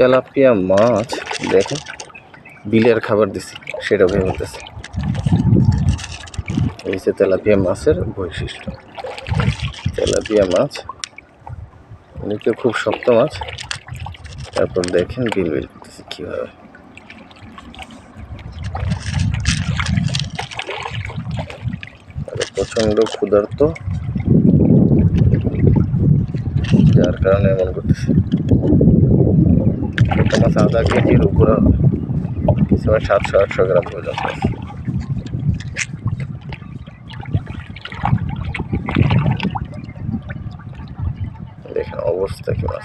Tilapia মাছ দেখেন, বিলের খাবার দিছি সেটাও ভেঙে ফেলতেছে। এই যে তেলাপিয়া মাছের বৈশিষ্ট্য, তেলাপিয়া মাছ এদিকে খুব শক্ত মাছ। তারপর দেখেন বিল বিল করতেছে কীভাবে। প্রচণ্ড ক্ষুধার্ত, যার কারণে এমন করতেছে। একটা মাছ আধা কেজির উপরে হবে, কিছু 700-800 গ্রাম পর্যন্ত আছে। দেখেন অবস্থা কি মাছ।